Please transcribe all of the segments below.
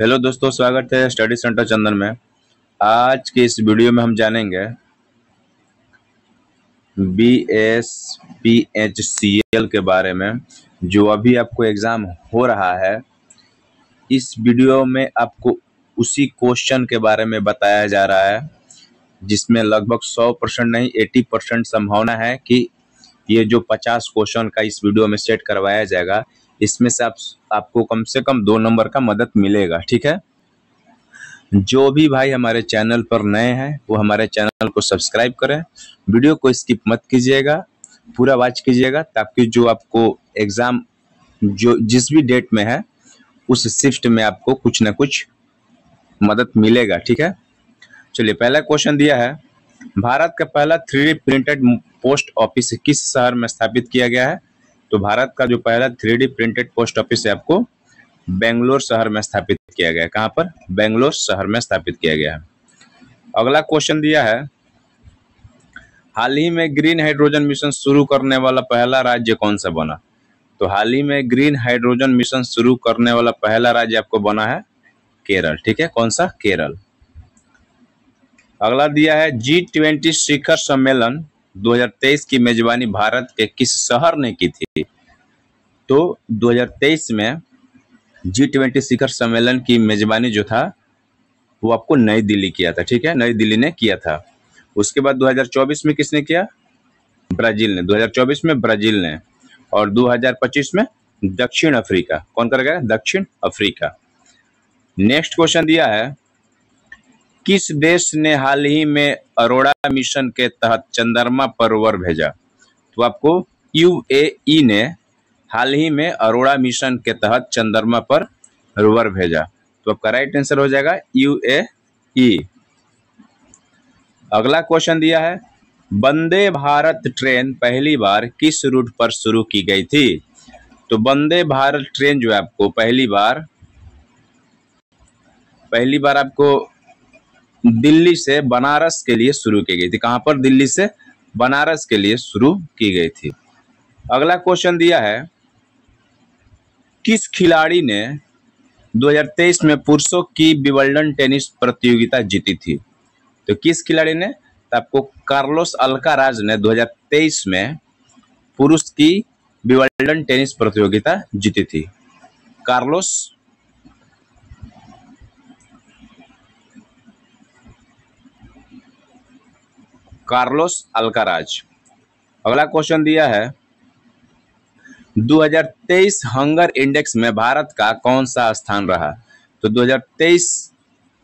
Hello दोस्तों, स्वागत है स्टडी सेंटर चंदन में। आज के इस वीडियो में हम जानेंगे BSPHCL के बारे में, जो अभी आपको एग्ज़ाम हो रहा है। इस वीडियो में आपको उसी क्वेश्चन के बारे में बताया जा रहा है जिसमें लगभग 100% नहीं 80% संभावना है कि ये जो 50 क्वेश्चन का इस वीडियो में सेट करवाया जाएगा, इसमें से आपको कम से कम 2 नंबर का मदद मिलेगा। ठीक है, जो भी भाई हमारे चैनल पर नए हैं वो हमारे चैनल को सब्सक्राइब करें, वीडियो को स्किप मत कीजिएगा, पूरा वॉच कीजिएगा ताकि जो आपको एग्ज़ाम जो जिस भी डेट में है उस शिफ्ट में आपको कुछ ना कुछ मदद मिलेगा। ठीक है, चलिए पहला क्वेश्चन दिया है, भारत का पहला 3D प्रिंटेड पोस्ट ऑफिस किस शहर में स्थापित किया गया है? तो भारत का जो पहला 3D प्रिंटेड पोस्ट ऑफिस है आपको बेंगलोर शहर में स्थापित किया गया है। कहाँ पर? बेंगलोर शहर में स्थापित किया गया है। अगला क्वेश्चन दिया है, हाल ही में ग्रीन हाइड्रोजन मिशन शुरू करने वाला पहला राज्य कौन सा बना? तो हाल ही में ग्रीन हाइड्रोजन मिशन शुरू करने वाला पहला राज्य आपको बना है केरल। ठीक है, कौन सा? केरल। अगला दिया है, G20 शिखर सम्मेलन 2023 की मेजबानी भारत के किस शहर ने की थी? तो 2023 में G20 शिखर सम्मेलन की मेजबानी जो था वो आपको नई दिल्ली किया था। ठीक है, नई दिल्ली ने किया था। उसके बाद 2024 में किसने किया? ब्राजील ने। 2024 में ब्राजील ने, और 2025 में दक्षिण अफ्रीका। कौन करेगा? दक्षिण अफ्रीका। नेक्स्ट क्वेश्चन दिया है, किस देश ने हाल ही में अरोड़ा मिशन के तहत चंद्रमा पर रोवर भेजा? तो आपको UAE ने हाल ही में अरोड़ा मिशन के तहत चंद्रमा पर रोवर भेजा। तो आपका राइट आंसर हो जाएगा UAE। अगला क्वेश्चन दिया है, वंदे भारत ट्रेन पहली बार किस रूट पर शुरू की गई थी? तो वंदे भारत ट्रेन जो है आपको पहली बार आपको दिल्ली से बनारस के लिए शुरू की गई थी। कहां पर? दिल्ली से बनारस के लिए शुरू की गई थी। अगला क्वेश्चन दिया है, किस खिलाड़ी ने 2023 में पुरुषों की विंबलडन टेनिस प्रतियोगिता जीती थी? तो किस खिलाड़ी ने? तो आपको कार्लोस अल्काराज ने 2023 में पुरुष की विंबलडन टेनिस प्रतियोगिता जीती थी। Carlos Alcaraz. अगला क्वेश्चन दिया है, 2023 हंगर इंडेक्स में भारत का कौन सा स्थान रहा? तो 2023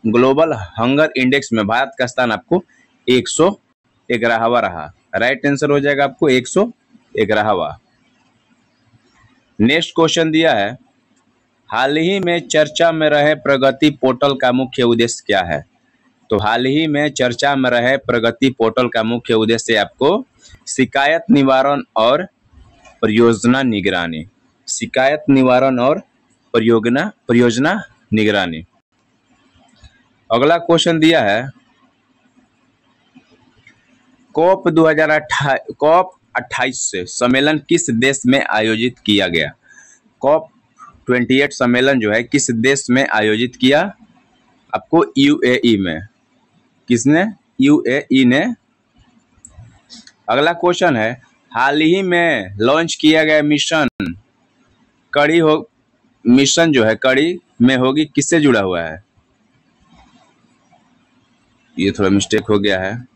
ग्लोबल हंगर इंडेक्स में भारत का स्थान आपको 111वां रहा। राइट आंसर हो जाएगा आपको 111वां। नेक्स्ट क्वेश्चन दिया है, हाल ही में चर्चा में रहे प्रगति पोर्टल का मुख्य उद्देश्य क्या है? तो हाल ही में चर्चा में रहे प्रगति पोर्टल का मुख्य उद्देश्य आपको शिकायत निवारण और परियोजना निगरानी। शिकायत निवारण और परियोजना निगरानी। अगला क्वेश्चन दिया है, COP 28 से सम्मेलन किस देश में आयोजित किया गया? COP 28 सम्मेलन जो है किस देश में आयोजित किया? आपको UAE में। किसने? UAE ने। अगला क्वेश्चन है, हाल ही में लॉन्च किया गया मिशन मिशन जो है कड़ी में होगी किससे जुड़ा हुआ है? ये थोड़ा मिस्टेक हो गया है।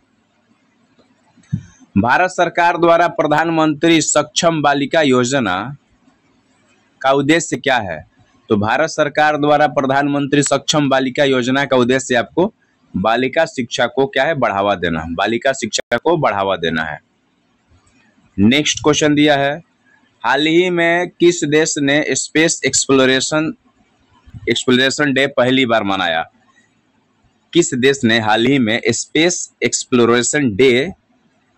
भारत सरकार द्वारा प्रधानमंत्री सक्षम बालिका योजना का उद्देश्य क्या है? तो भारत सरकार द्वारा प्रधानमंत्री सक्षम बालिका योजना का उद्देश्य आपको बालिका शिक्षा को क्या है? बढ़ावा देना। बालिका शिक्षा को बढ़ावा देना है। नेक्स्ट क्वेश्चन दिया है, हाल ही में किस देश ने स्पेस एक्सप्लोरेशन डे पहली बार मनाया? किस देश ने हाल ही में स्पेस एक्सप्लोरेशन डे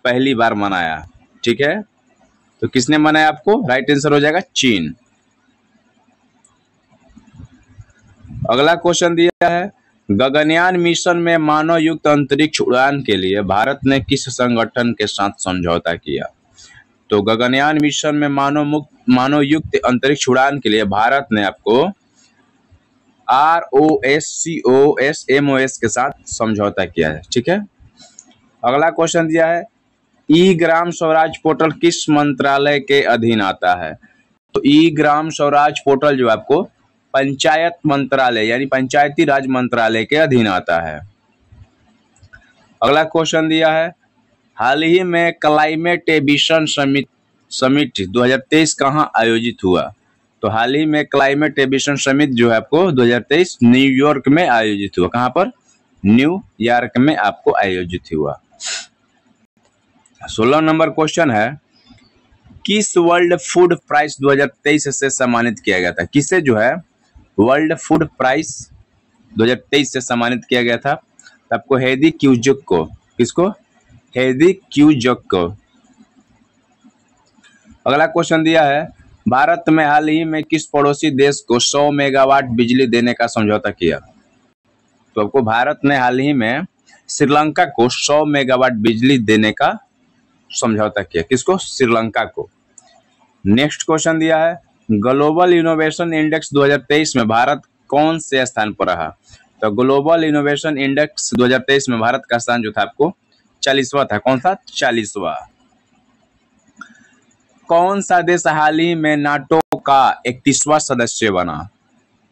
पहली बार मनाया? ठीक है, तो किसने मनाया? आपको राइट आंसर हो जाएगा चीन। अगला क्वेश्चन दिया है, गगनयान मिशन में मानव युक्त अंतरिक्ष उड़ान के लिए भारत ने किस संगठन के साथ समझौता किया? तो गगनयान मिशन में मानव युक्त अंतरिक्ष उड़ान के लिए भारत ने आपको ROSCOSMOS के साथ समझौता किया है। ठीक है, अगला क्वेश्चन दिया है ई ग्राम स्वराज पोर्टल किस मंत्रालय के अधीन आता है? तो ई ग्राम स्वराज पोर्टल जो आपको पंचायत मंत्रालय यानी पंचायती राज मंत्रालय के अधीन आता है। अगला क्वेश्चन दिया है हाल ही में क्लाइमेट एम्बिशन समिट 2023 कहाँ आयोजित हुआ? तो हाल ही में क्लाइमेट एम्बिशन समिट जो है आपको 2023 न्यूयॉर्क में आयोजित हुआ। कहाँ पर? न्यूयॉर्क में आपको आयोजित हुआ। 16 नंबर क्वेश्चन है किस वर्ल्ड फूड प्राइज 2023 से सम्मानित किया गया था? किसे जो है वर्ल्ड फूड प्राइज 2023 से सम्मानित किया गया था? तो आपको हेदी क्यूजक को, किसको? हेदी क्यूजक को। अगला क्वेश्चन दिया है भारत में हाल ही में किस पड़ोसी देश को 100 मेगावाट बिजली देने का समझौता किया? तो आपको भारत ने हाल ही में श्रीलंका को 100 मेगावाट बिजली देने का समझौता किया। किसको? श्रीलंका को। नेक्स्ट क्वेश्चन दिया है ग्लोबल इनोवेशन इंडेक्स 2023 में भारत कौन से स्थान पर रहा? तो ग्लोबल इनोवेशन इंडेक्स 2023 में भारत का स्थान जो था आपको 40वां था। कौन सा? 40वां। कौन सा देश हाल ही में नाटो का 31वां सदस्य बना?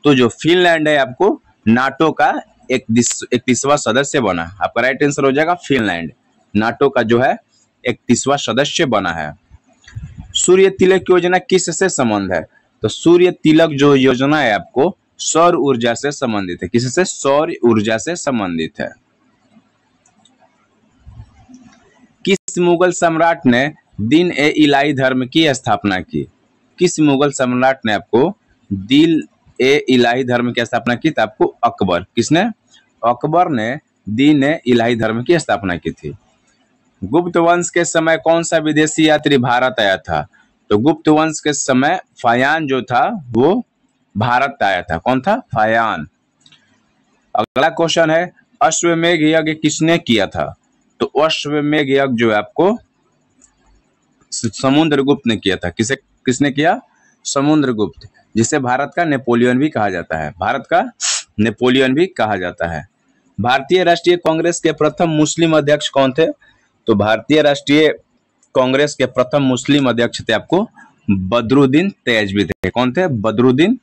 तो जो फिनलैंड है आपको नाटो का 31वां सदस्य बना। आपका राइट आंसर हो जाएगा फिनलैंड। नाटो का जो है 31वां सदस्य बना है। सूर्य तिलक योजना किससे संबंध है? तो सूर्य तिलक जो योजना है आपको सौर ऊर्जा से संबंधित है। किससे? सौर ऊर्जा से संबंधित है। किस मुगल सम्राट ने दीन ए इलाही धर्म की स्थापना की? किस मुगल सम्राट ने आपको दीन ए इलाही धर्म की स्थापना की? तो आपको अकबर। किसने? अकबर ने दीन ए इलाही धर्म की स्थापना की थी। गुप्त वंश के समय कौन सा विदेशी यात्री भारत आया था? तो गुप्त वंश के समय फायान जो था वो भारत आया था। कौन था? फायान। अगला क्वेश्चन है अश्वमेध यज्ञ किसने किया था? तो अश्वमेध यज्ञ जो है आपको समुद्रगुप्त ने किया था। किसने किया? समुद्रगुप्त, जिसे भारत का नेपोलियन भी कहा जाता है। भारत का नेपोलियन भी कहा जाता है। भारतीय राष्ट्रीय कांग्रेस के प्रथम मुस्लिम अध्यक्ष कौन थे? तो भारतीय राष्ट्रीय कांग्रेस के प्रथम मुस्लिम अध्यक्ष थे आपको बदरुद्दीन तैयबी थे। कौन थे? बदरुद्दीन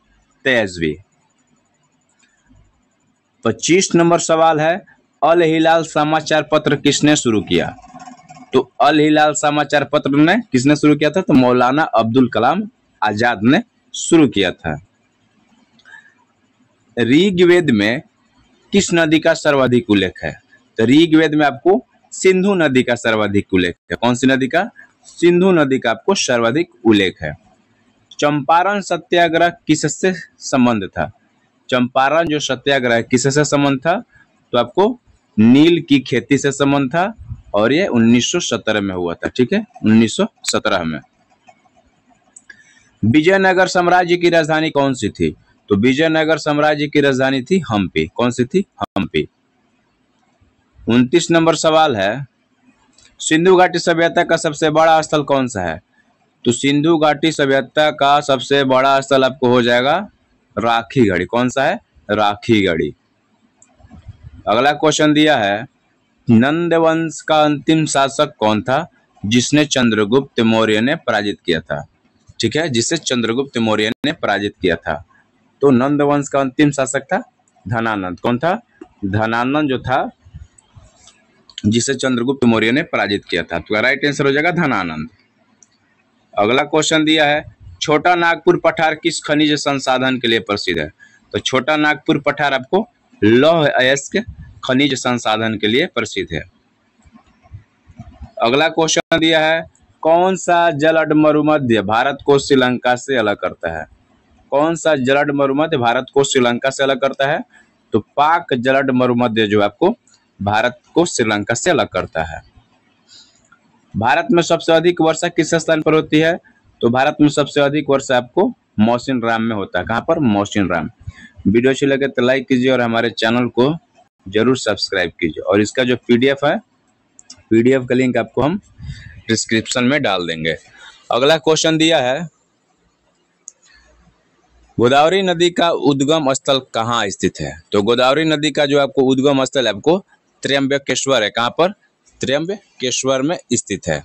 तैयबी। 25 नंबर सवाल है अल हिलाल समाचार पत्र किसने शुरू किया? तो अल हिलाल समाचार पत्र ने किसने शुरू किया था? तो मौलाना अब्दुल कलाम आजाद ने शुरू किया था। ऋग्वेद में किस नदी का सर्वाधिक उल्लेख है? तो ऋग्वेद में आपको सिंधु नदी का सर्वाधिक उल्लेख है। कौन सी नदी का? सिंधु नदी का आपको सर्वाधिक उल्लेख है। चंपारण सत्याग्रह किससे संबंध था? चंपारण जो सत्याग्रह किससे संबंध था? तो आपको नील की खेती से संबंध था और ये 1917 में हुआ था। ठीक है, 1917 में। विजयनगर साम्राज्य की राजधानी कौन सी थी? तो विजयनगर साम्राज्य की राजधानी थी हम्पी। कौन सी थी? हम्पी। 29 नंबर सवाल है सिंधु घाटी सभ्यता का सबसे बड़ा स्थल कौन सा है? तो सिंधु घाटी सभ्यता का सबसे बड़ा स्थल आपको हो जाएगा राखीगढ़ी। कौन सा है? राखीगढ़ी। अगला क्वेश्चन दिया है नंद वंश का अंतिम शासक कौन था जिसने चंद्रगुप्त मौर्य ने पराजित किया था? ठीक है, जिसे चंद्रगुप्त मौर्य ने पराजित किया था। तो नंद वंश का अंतिम शासक था धनानंद। कौन था? धनानंद जो था जिसे चंद्रगुप्त मौर्य ने पराजित किया था। तो राइट आंसर हो जाएगा धनानंद। अगला क्वेश्चन दिया है छोटा नागपुर पठार किस खनिज संसाधन के लिए प्रसिद्ध है? तो छोटा नागपुर पठार आपको लौह अयस्क खनिज संसाधन के लिए प्रसिद्ध है। अगला क्वेश्चन दिया है कौन सा जलड मरुमध्य भारत को श्रीलंका से अलग करता है? कौन सा जलड मरुमध्य भारत को श्रीलंका से अलग करता है? तो पाक जलड मरुमध्य जो आपको भारत को श्रीलंका से अलग करता है। भारत में सबसे अधिक वर्षा किस स्थान पर होती है? तो भारत में सबसे अधिक वर्षा आपको मौसिनराम में होता है। कहाँ पर? मौसिनराम। वीडियो अच्छी लगे तो लाइक कीजिए और हमारे चैनल को जरूर सब्सक्राइब कीजिए। और इसका जो पीडीएफ है, पीडीएफ का लिंक आपको हम डिस्क्रिप्शन में डाल देंगे। अगला क्वेश्चन दिया है गोदावरी नदी का उद्गम स्थल कहाँ स्थित है? तो गोदावरी नदी का जो आपको उद्गम स्थल है आपको त्र्यंबकेश्वर है। कहाँ पर? त्र्यंबकेश्वर में स्थित है।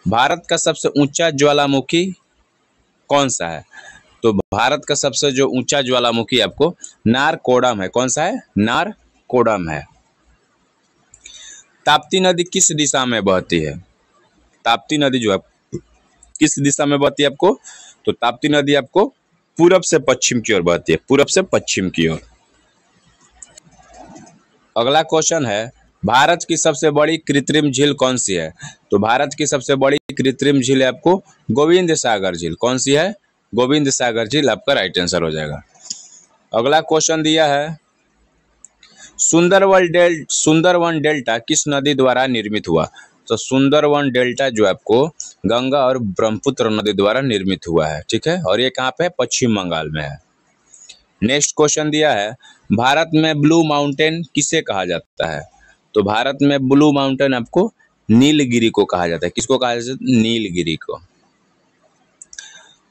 भारत का सबसे ऊंचा ज्वालामुखी कौन सा है? तो भारत का सबसे जो ऊंचा ज्वालामुखी आपको नारकोडम है। कौन सा है? नारकोडम है। ताप्ती नदी किस दिशा में बहती है? ताप्ती नदी जो है किस दिशा में बहती है आपको? तो ताप्ती नदी आपको पूरब से पश्चिम की ओर बहती है, पूरब से पश्चिम की ओर। अगला क्वेश्चन है, भारत की सबसे बड़ी कृत्रिम झील कौन सी है? तो भारत की सबसे बड़ी कृत्रिम झील है आपको गोविंद सागर झील। कौन सी है? गोविंद सागर झील आपका राइट आंसर हो जाएगा। अगला क्वेश्चन दिया है, सुंदरवन डेल्टा किस नदी द्वारा निर्मित हुआ? तो सुंदरवन डेल्टा जो आपको गंगा और ब्रह्मपुत्र नदी द्वारा निर्मित हुआ है। ठीक है, और ये कहाँ पे है? पश्चिम बंगाल में है। नेक्स्ट क्वेश्चन दिया है, भारत में ब्लू माउंटेन किसे कहा जाता है? तो भारत में ब्लू माउंटेन आपको नीलगिरी को कहा जाता है। किसको कहा जाता है? नीलगिरी को।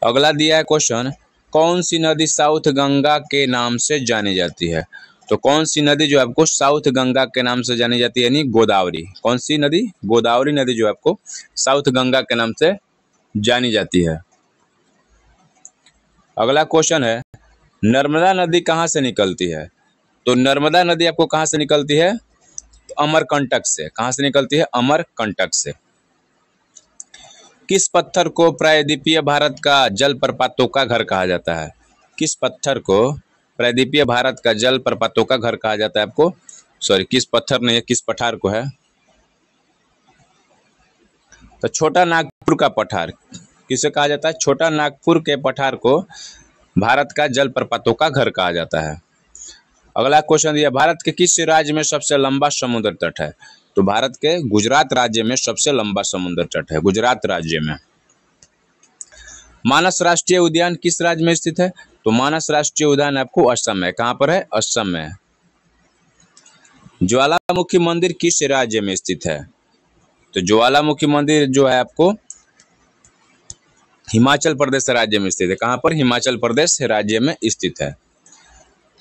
अगला दिया है क्वेश्चन, कौन सी नदी साउथ गंगा के नाम से जानी जाती है? तो कौन सी नदी जो आपको साउथ गंगा के नाम से जानी जाती है? यानी गोदावरी। कौन सी नदी? गोदावरी नदी जो आपको साउथ गंगा के नाम से जानी जाती है। अगला क्वेश्चन है, नर्मदा नदी कहाँ से निकलती है? तो नर्मदा नदी आपको कहाँ से निकलती है? तो अमरकंटक से। कहाँ से निकलती है? अमरकंटक से। किस पत्थर को प्रायद्वीपीय भारत का जल प्रपातों का घर कहा जाता है? किस पत्थर को प्रायद्वीपीय भारत का जल प्रपातों का घर कहा जाता है आपको? सॉरी, किस पत्थर नहीं है, किस पठार को है? तो छोटा नागपुर का पठार किसे कहा जाता है? छोटा नागपुर के पठार को भारत का जल प्रपातों का घर कहा जाता है। अगला क्वेश्चन दिया, भारत के किस राज्य में सबसे लंबा समुद्र तट है? तो भारत के गुजरात राज्य में सबसे लंबा समुद्र तट है, गुजरात राज्य में। मानस राष्ट्रीय उद्यान किस राज्य में स्थित है? तो मानस राष्ट्रीय उद्यान आपको असम में। कहाँ पर है? असम में। ज्वालामुखी मंदिर किस राज्य में स्थित है? तो ज्वालामुखी मंदिर जो है आपको हिमाचल प्रदेश राज्य में स्थित है। कहाँ पर? हिमाचल प्रदेश राज्य में स्थित है।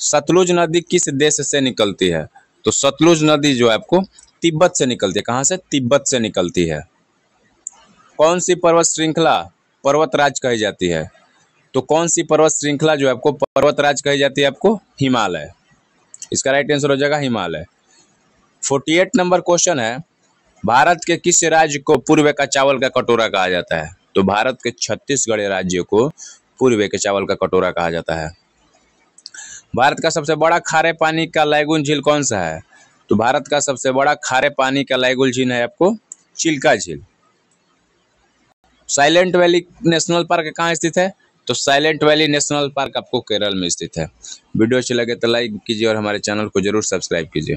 सतलुज नदी किस देश से निकलती है? तो सतलुज नदी जो है आपको तिब्बत से निकलती है। कहाँ से? तिब्बत से निकलती है। कौन सी पर्वत श्रृंखला पर्वतराज कही जाती है? तो कौन सी पर्वत श्रृंखला जो है आपको पर्वतराज कही जाती है? आपको हिमालय। इसका राइट आंसर हो जाएगा हिमालय। 48 नंबर क्वेश्चन है, भारत के किस राज्य को पूर्व का चावल का कटोरा कहा जाता है? तो भारत के छत्तीसगढ़ राज्य को पूर्व के चावल का कटोरा कहा जाता है। भारत का सबसे बड़ा खारे पानी का लैगून झील कौन सा है? तो भारत का सबसे बड़ा खारे पानी का लैगून झील है आपको चिल्का झील। साइलेंट वैली नेशनल पार्क कहाँ स्थित है? तो साइलेंट वैली नेशनल पार्क आपको केरल में स्थित है। वीडियो अच्छी लगे तो लाइक कीजिए और हमारे चैनल को जरूर सब्सक्राइब कीजिए।